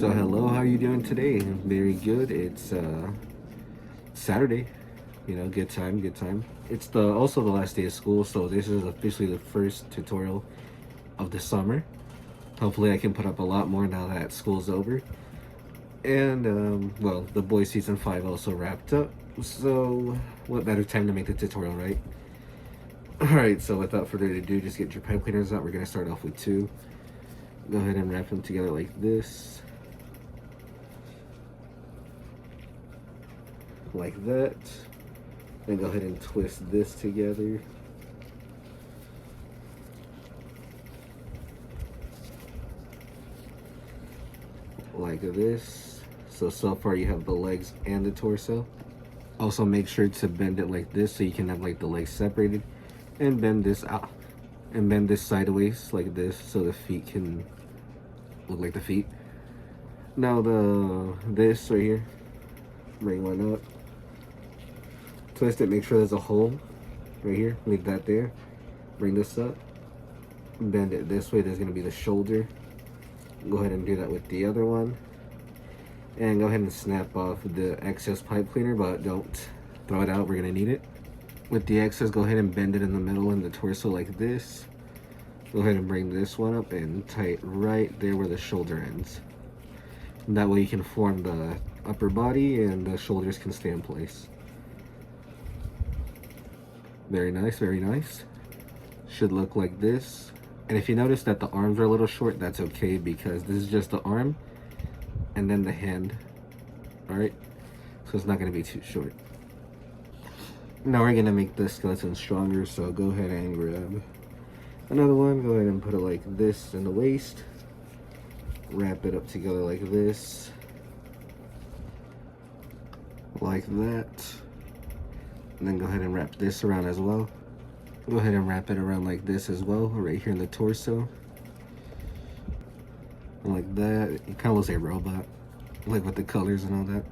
So hello, how are you doing today? Very good. It's Saturday, good time, good time. It's the also the last day of school, so this is officially the first tutorial of the summer. Hopefully I can put up a lot more now that school's over. And well, the boys season 5 also wrapped up. So what better time to make the tutorial, right? Alright, so without further ado, just get your pipe cleaners out. We're gonna start off with 2. Go ahead and wrap them together like this. Like that. And go ahead and twist this together. Like this. So far you have the legs and the torso. Also make sure to bend it like this so you can have like the legs separated. And bend this out. And bend this sideways like this so the feet can look like the feet. Now this right here, bring one up. Twist it, make sure there's a hole right here. Leave that there. Bring this up. Bend it this way. There's going to be the shoulder. Go ahead and do that with the other one. And go ahead and snap off the excess pipe cleaner, but don't throw it out. We're going to need it. With the excess, go ahead and bend it in the middle in the torso like this. Go ahead and bring this one up and tie it right there where the shoulder ends. And that way you can form the upper body and the shoulders can stay in place. Very nice, very nice. Should look like this. And if you notice that the arms are a little short, that's okay because this is just the arm and then the hand. Alright? So it's not going to be too short. Now we're going to make the skeleton stronger, so go ahead and grab another one. Go ahead and put it like this in the waist. Wrap it up together like this. Like that. And then go ahead and wrap this around as well. Go ahead and wrap it around like this as well, right here in the torso. And like that. It kind of looks like a robot, like with the colors and all that.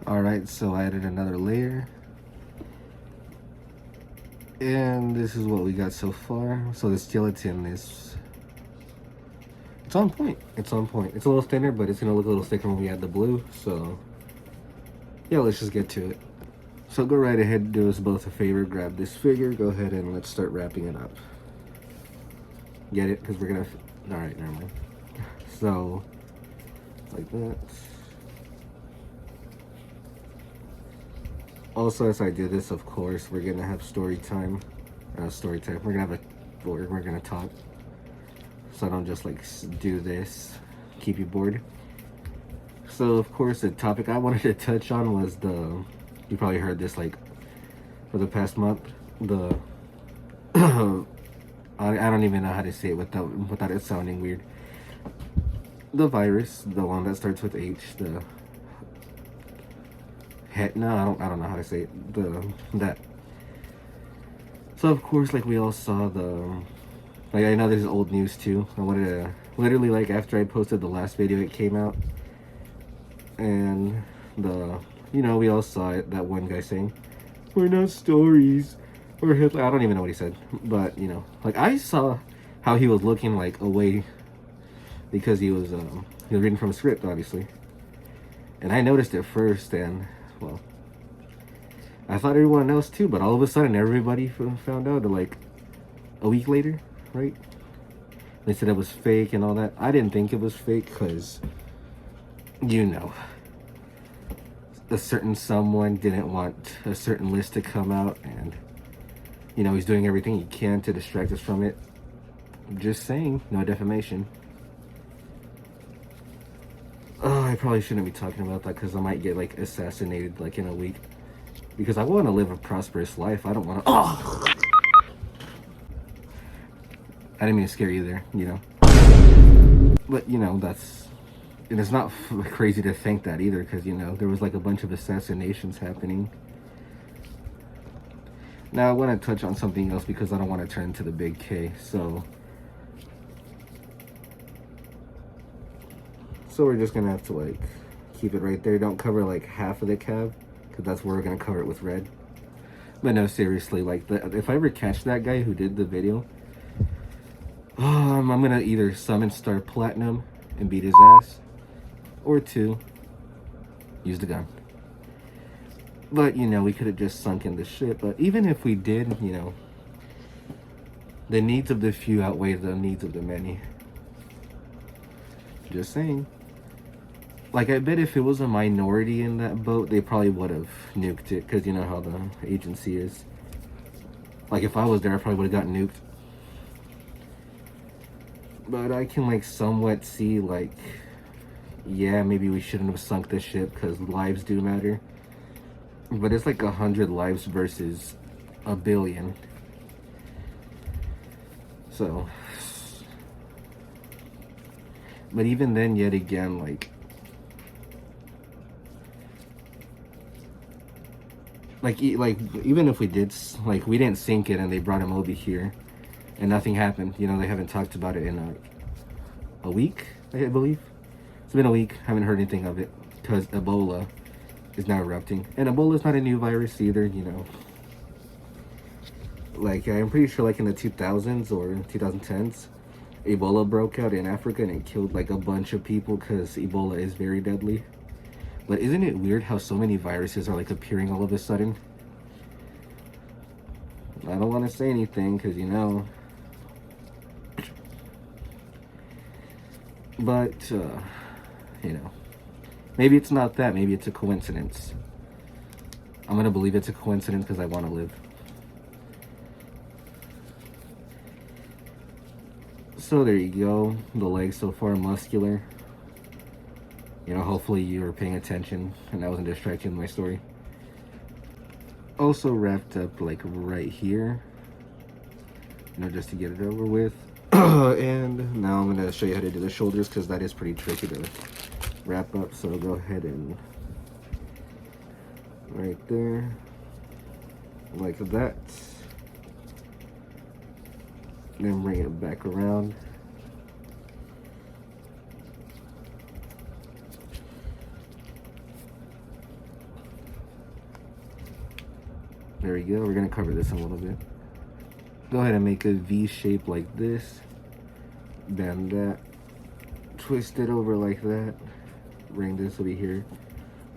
Alright, so I added another layer. And this is what we got so far. So the skeleton is... it's on point. It's on point. It's a little thinner, but it's going to look a little thicker when we add the blue. So, yeah, let's just get to it. So go right ahead, do us both a favor. Grab this figure. Go ahead and let's start wrapping it up. Get it? Because we're going to... alright, never mind. So, like that. Also, as I do this, of course, we're gonna have story time. We're gonna have we're gonna talk. So I don't just like do this. keep you bored. So of course the topic I wanted to touch on was you probably heard this like for the past month, the I don't even know how to say it without it sounding weird. The virus, the one that starts with H, the no, I don't know how to say it. That. So of course, like we all saw like I know this is old news too. I wanted to literally like after I posted the last video, it came out, and we all saw it. That one guy saying, "We're not stories," or Hitler. I don't even know what he said, but like I saw how he was looking like away because he was reading from a script, obviously, and I noticed it first, and well, I thought everyone else too, but all of a sudden everybody found out like a week later, right? They said it was fake and all that. I didn't think it was fake because, a certain someone didn't want a certain list to come out, and he's doing everything he can to distract us from it. Just saying, no defamation. Oh, I probably shouldn't be talking about that because I might get like assassinated like in a week. Because I want to live a prosperous life. I don't want to. Oh! I didn't mean to scare you there, But that's, and it's not crazy to think that either, because there was like a bunch of assassinations happening. Now I want to touch on something else because I don't want to turn into the big K. So we're just gonna have to like keep it right there. Don't cover like half of the cab, because that's where we're gonna cover it with red. But no, seriously, like if I ever catch that guy who did the video, I'm gonna either summon Star Platinum and beat his ass, or 2, use the gun. But we could have just sunk in the ship. But even if we did, the needs of the few outweigh the needs of the many. Just saying. Like, I bet if it was a minority in that boat, they probably would have nuked it, because you know how the agency is. Like, if I was there, I probably would have gotten nuked. But I can, like, somewhat see, like, yeah, maybe we shouldn't have sunk the ship, because lives do matter. But it's like 100 lives versus 1 billion. So. But even then, yet again, like even if we did, like, we didn't sink it and they brought him over here and nothing happened, they haven't talked about it in a week, I believe. It's been a week, haven't heard anything of it, because Ebola is now erupting, and Ebola is not a new virus either, like, I'm pretty sure like in the 2000s or 2010s, Ebola broke out in Africa and it killed like a bunch of people, because Ebola is very deadly. But isn't it weird how so many viruses are like appearing all of a sudden? I don't want to say anything because but maybe it's not that, maybe it's a coincidence. I'm gonna believe it's a coincidence because I want to live. So there you go, the legs so far muscular. Hopefully you were paying attention and I wasn't distracting my story. Also wrapped up like right here, just to get it over with. And now I'm gonna show you how to do the shoulders, because that is pretty tricky to wrap up. So go ahead and right there, like that. Then bring it back around. There we go. We're gonna cover this in a little bit. Go ahead and make a V shape like this. Bend that. Twist it over like that. Bring this over here.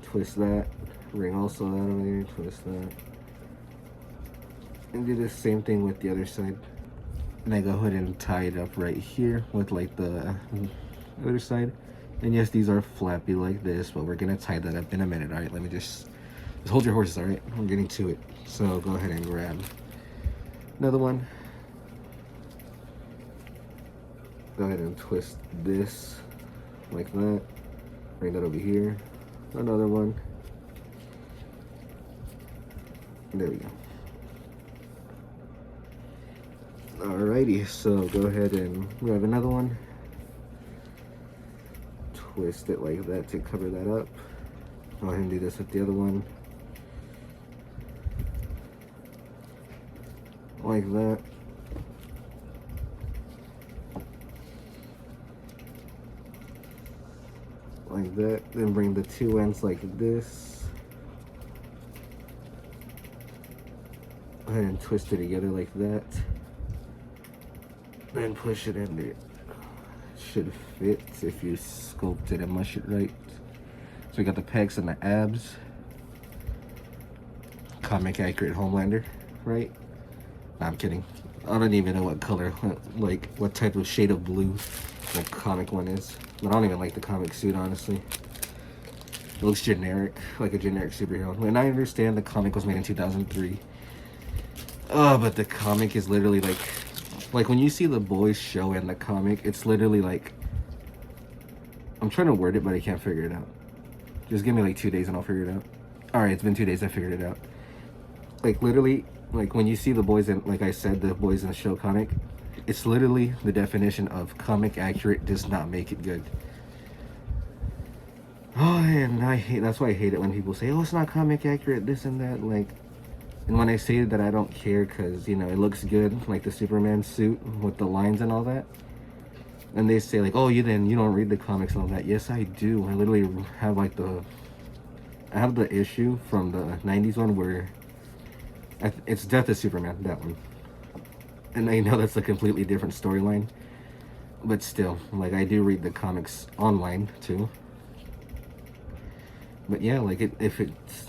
Twist that. Bring also that over there. Twist that. And do the same thing with the other side. And I go ahead and tie it up right here with like the other side. And yes, these are flappy like this, but we're gonna tie that up in a minute. All right, let me just hold your horses. All right, I'm getting to it. So go ahead and grab another one. Go ahead and twist this like that. Bring that over here. Another one. There we go. Alrighty, so go ahead and grab another one. Twist it like that to cover that up. Go ahead and do this with the other one. Like that. Like that. Then bring the two ends like this. Go ahead and twist it together like that. Then push it in there. It should fit if you sculpt it and mush it right. So we got the pecs and the abs. Comic accurate Homelander, right? No, I'm kidding. I don't even know what color, like what type of shade of blue the comic one is. But I don't even like the comic suit, honestly. It looks generic, like a generic superhero. And I understand the comic was made in 2003. Oh, but the comic is literally like when you see the boys show in the comic, it's literally like, I'm trying to word it, but I can't figure it out. Just give me like 2 days and I'll figure it out. Alright, it's been 2 days, I figured it out. Like literally, like when you see the boys in, like I said, the boys in the show comic, it's literally the definition of comic accurate does not make it good. Oh, and that's why I hate it when people say, oh, it's not comic accurate, this and that, like, and when I say that I don't care because, you know, it looks good, like the Superman suit with the lines and all that, and they say like, oh, you don't read the comics and all that. Yes, I do. I literally have like I have the issue from the 90s one where it's Death of Superman, that one. And I know that's a completely different storyline, but still, like, I do read the comics online too. But yeah, like if it's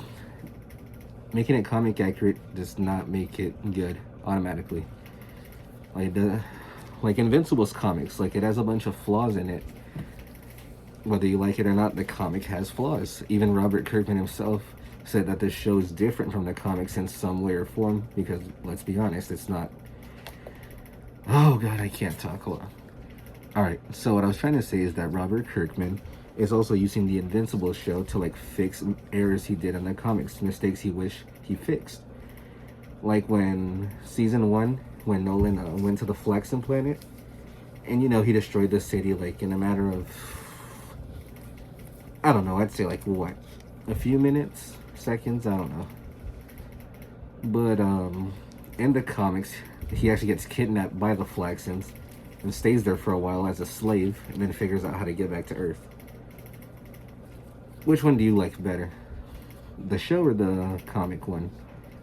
making it comic accurate does not make it good automatically. Like Invincible's comics, like it has a bunch of flaws in it. Whether you like it or not, the comic has flaws. Even Robert Kirkman himself said that this show is different from the comics in some way or form, because let's be honest, it's not. Oh god, I can't talk. Hold on. Alright, so what I was trying to say is that Robert Kirkman is also using the Invincible show to like fix errors he did in the comics, mistakes he wished he fixed. Like when season 1, when Nolan went to the Flaxen planet, and you know, he destroyed the city like in a matter of, I don't know, I'd say like what, a few minutes, seconds, I don't know. But in the comics, he actually gets kidnapped by the Flaxens and stays there for a while as a slave, and then figures out how to get back to Earth. Which one do you like better, the show or the comic one?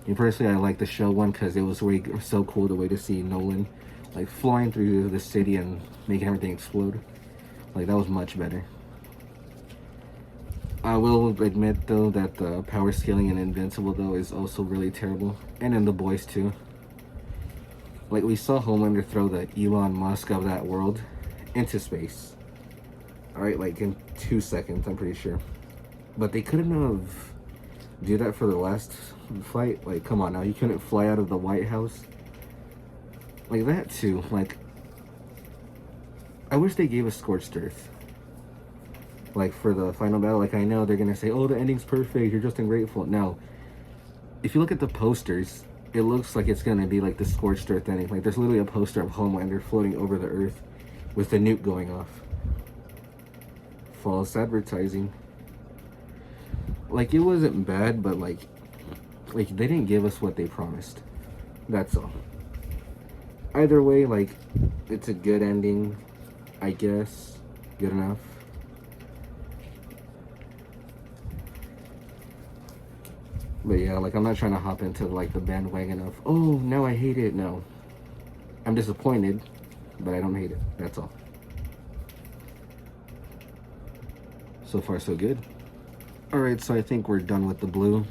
And personally, I like the show one because it was so cool the way to see Nolan like flying through the city and making everything explode. Like that was much better. I will admit though that the power scaling in Invincible though is also really terrible, and in The Boys too. Like we saw Homelander throw the Elon Musk of that world into space. Alright, like in 2 seconds, I'm pretty sure. But they couldn't have do that for the last fight. Like, come on now, you couldn't fly out of the White House. Like that too. Like, I wish they gave us Scorched Earth. Like for the final battle, like I know they're gonna say, oh, the ending's perfect, you're just ungrateful. No. If you look at the posters, it looks like it's gonna be like the Scorched Earth ending. Like there's literally a poster of Homelander floating over the Earth with the nuke going off. False advertising. Like it wasn't bad, but like they didn't give us what they promised. That's all. Either way, like it's a good ending, I guess. Good enough. But yeah, like I'm not trying to hop into like the bandwagon of, oh, now I hate it. No. I'm disappointed, but I don't hate it. That's all. So far, so good. Alright, so I think we're done with the blue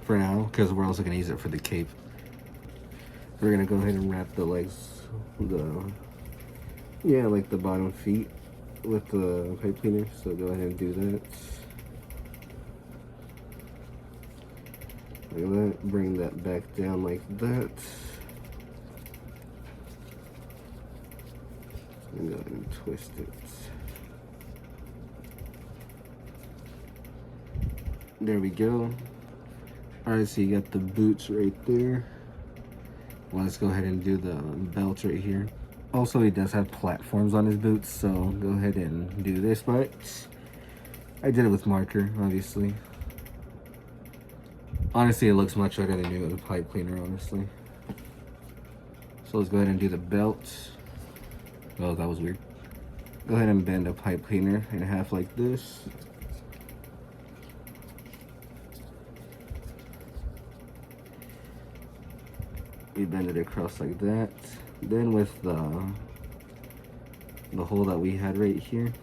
for now, because we're also going to use it for the cape. We're going to go ahead and wrap the legs, like the bottom feet with the pipe cleaner. So go ahead and do that. Like that. Bring that back down like that. And go ahead and twist it. There we go. Alright, so you got the boots right there. Well, let's go ahead and do the belt right here. Also, he does have platforms on his boots, so go ahead and do this part. I did it with marker, obviously. Honestly, it looks much better than doing it with a pipe cleaner, honestly. So let's go ahead and do the belt. Oh, that was weird. Go ahead and bend a pipe cleaner in half like this. We bend it across like that. Then with the hole that we had right here.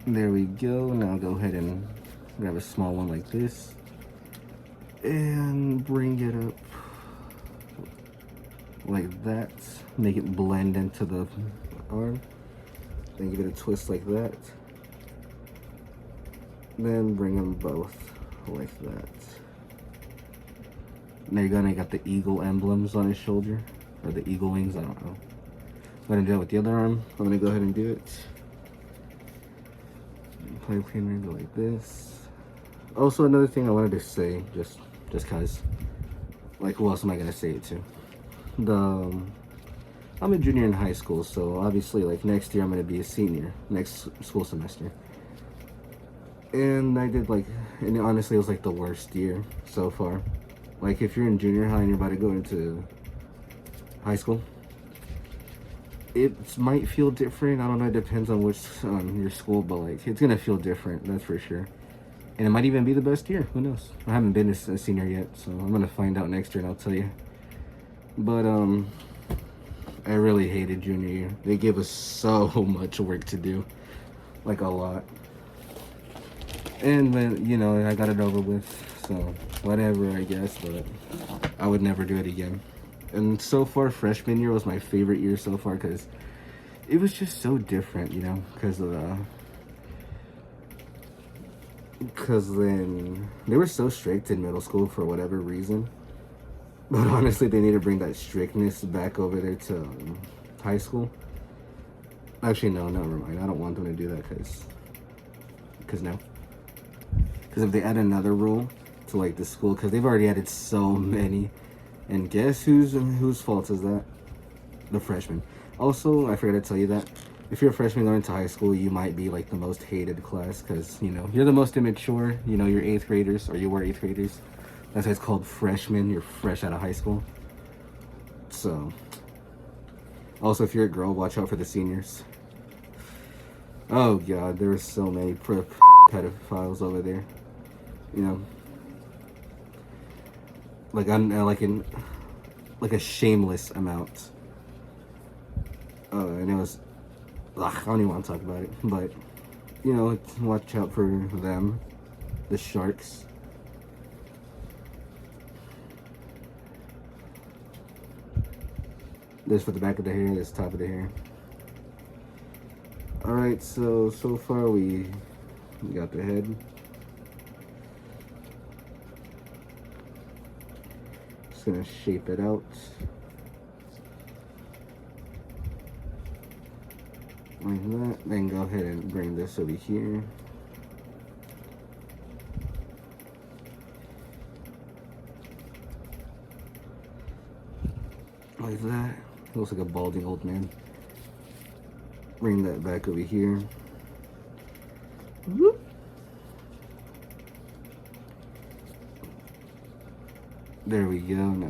There we go. Now go ahead and grab a small one like this. And bring it up like that. Make it blend into the arm. Then give it a twist like that. Then bring them both like that. There you go, and I got the eagle emblems on his shoulder. Or the eagle wings, I don't know. I'm gonna do it with the other arm. I'm gonna go ahead and do it. Pipe cleaner, go like this. Also, another thing I wanted to say, just cause, like, who else am I gonna say it to? I'm a junior in high school, so obviously, like, next year I'm gonna be a senior, next school semester. And I did, like, and honestly, it was like the worst year so far. Like, if you're in junior high and you're about to go into high school, it might feel different. I don't know, it depends on which your school, but like, it's gonna feel different, that's for sure. And it might even be the best year, who knows? I haven't been a senior yet, so I'm gonna find out next year and I'll tell you. But I really hated junior year. They gave us so much work to do, like a lot. And then, you know, I got it over with, so whatever, I guess, but I would never do it again. And so far, freshman year was my favorite year so far because it was just so different, you know, because then they were so strict in middle school for whatever reason. But honestly, they need to bring that strictness back over there to high school. Actually, no, never mind. I don't want them to do that because no. Because if they add another rule to like the school, because they've already added so many, and guess whose fault is that? The freshmen. Also, I forgot to tell you that if you're a freshman going to high school, you might be like the most hated class because, you know, you're the most immature. You know, you're 8th graders, or you were 8th graders. That's why it's called freshmen. You're fresh out of high school. So, also, if you're a girl, watch out for the seniors. Oh god, there are so many pedophiles over there. You know, like like a shameless amount. And it was, I don't even want to talk about it, but you know, watch out for them, the sharks. This for the back of the hair, this top of the hair. Alright, so far we got the head. Just gonna shape it out. Like that. Then go ahead and bring this over here. Like that. Looks like a balding old man. Bring that back over here. Whoop. There we go. Now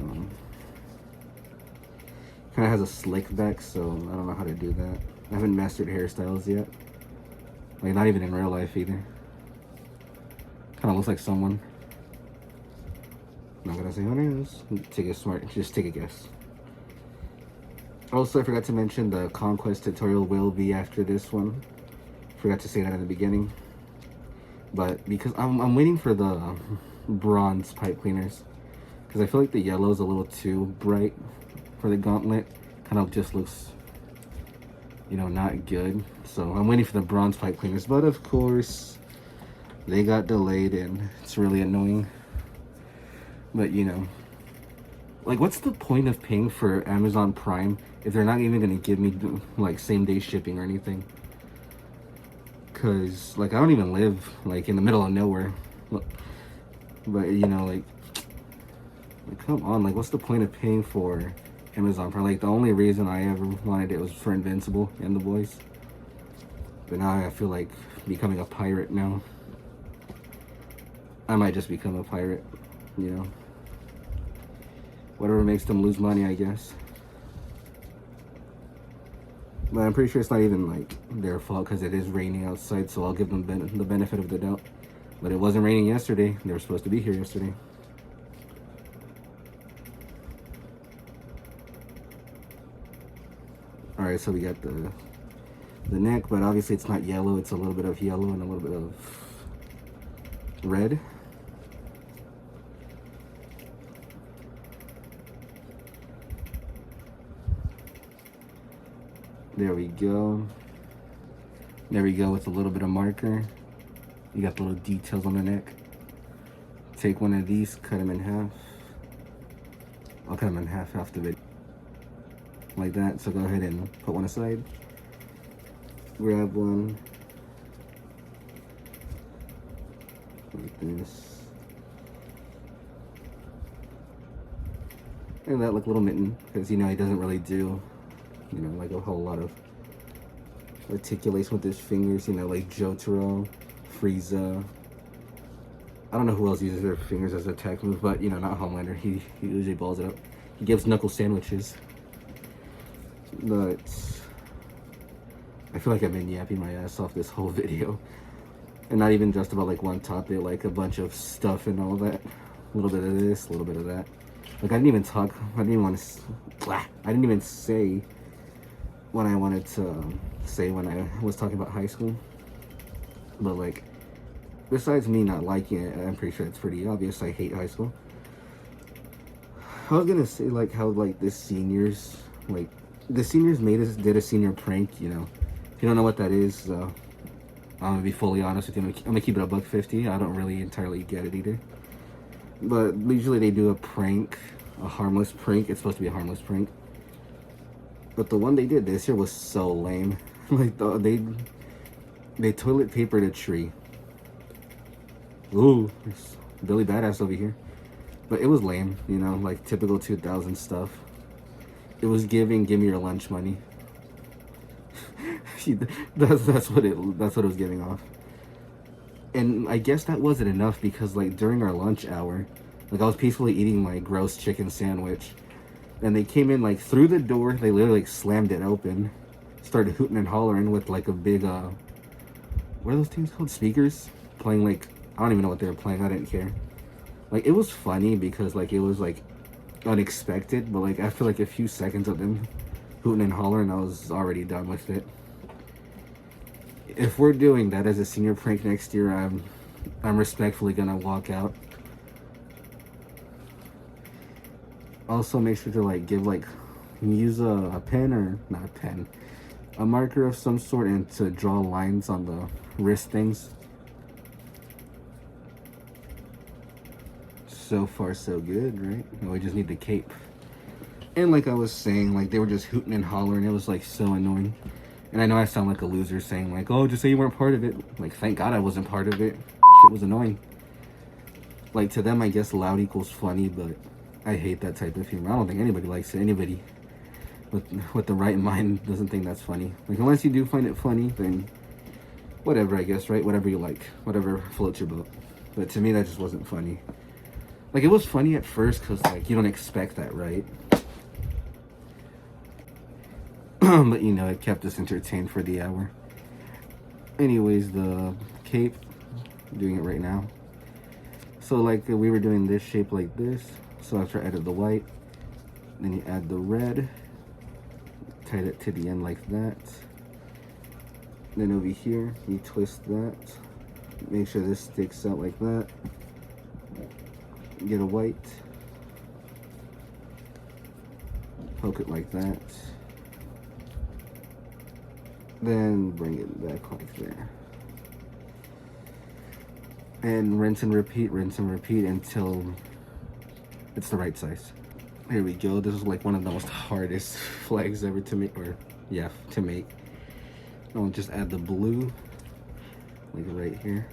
kind of has a slick back, so I don't know how to do that. I haven't mastered hairstyles yet. Like, not even in real life either. Kind of looks like someone. I'm not gonna say who it is. Just take a guess. Also, I forgot to mention the conquest tutorial will be after this one. Forgot to say that in the beginning. But because I'm waiting for the bronze pipe cleaners. Because I feel like the yellow is a little too bright for the gauntlet. Kind of just looks, you know, not good. So I'm waiting for the bronze pipe cleaners. But of course, they got delayed and it's really annoying. But you know, like, what's the point of paying for Amazon Prime if they're not even gonna give me like same day shipping or anything? Cause like, I don't even live like in the middle of nowhere, But you know, like come on, like what's the point of paying for Amazon Prime? Like the only reason I ever wanted it was for Invincible and The Boys. But now I feel like becoming a pirate now. I might just become a pirate, you know. Whatever makes them lose money, I guess. But I'm pretty sure it's not even like their fault because it is raining outside, so I'll give them the benefit of the doubt. But it wasn't raining yesterday. They were supposed to be here yesterday. Alright, so we got the neck, but obviously it's not yellow. It's a little bit of yellow and a little bit of red. There we go. There we go with a little bit of marker. You got the little details on the neck. Take one of these, cut them in half. I'll cut them in half after the video. Like that, so go ahead and put one aside. Grab one. Like this. And that look a little mitten, because you know he doesn't really do, you know, like a whole lot of articulation with his fingers, you know, like Jotaro, Frieza. I don't know who else uses their fingers as an attack move, but you know, not Homelander. He usually balls it up. He gives knuckle sandwiches. But I feel like I've been yapping my ass off this whole video. And not even just about like one topic, like a bunch of stuff and all that. A little bit of this, a little bit of that. Like I didn't even talk, I didn't even want to, I didn't even say what I wanted to say when I was talking about high school. But like, besides me not liking it, I'm pretty sure it's pretty obvious I hate high school. I was gonna say like how like the seniors did a senior prank, you know. If you don't know what that is, I'm gonna be fully honest with you. I'm gonna keep it a $1.50. I don't really entirely get it either. But usually they do a prank, a harmless prank. It's supposed to be a harmless prank. But the one they did this year was so lame. Like they toilet papered a tree. Ooh, it's Billy Badass over here. But it was lame, you know, like typical 2000 stuff. It was give me your lunch money. that's what it was giving off. And I guess that wasn't enough because like during our lunch hour, like I was peacefully eating my gross chicken sandwich, and they came in like through the door. They literally like slammed it open, started hooting and hollering with like a big what are those things called? Speakers, playing like I don't even know what they were playing. I didn't care. Like it was funny because like it was like unexpected, but like after like a few seconds of them hooting and hollering, I was already done with it. If we're doing that as a senior prank next year, I'm respectfully gonna walk out. Also make sure to like use a pen, or not a pen, a marker of some sort, and to draw lines on the wrist things. So far so good, right? We just need the cape. And like I was saying, like they were just hooting and hollering. It was like so annoying. And I know I sound like a loser saying like, oh, just say you weren't part of it. Like, thank God I wasn't part of it. Shit was annoying. Like, to them, I guess loud equals funny, but I hate that type of humor. I don't think anybody likes it. Anybody with the right mind doesn't think that's funny. Like, unless you do find it funny, then whatever, I guess, right? Whatever you like. Whatever floats your boat. But to me, that just wasn't funny. Like, it was funny at first because, like, you don't expect that, right? But, you know, it kept us entertained for the hour. Anyways, the cape, I'm doing it right now. So, like, we were doing this shape like this. So after I added the white, then you add the red. Tied it to the end like that. Then over here, you twist that. Make sure this sticks out like that. Get a white. Poke it like that. Then bring it back like there. And rinse and repeat until it's the right size. Here we go. This is like one of the most hardest flags ever to make, or yeah, to make. I'll just add the blue, like right here.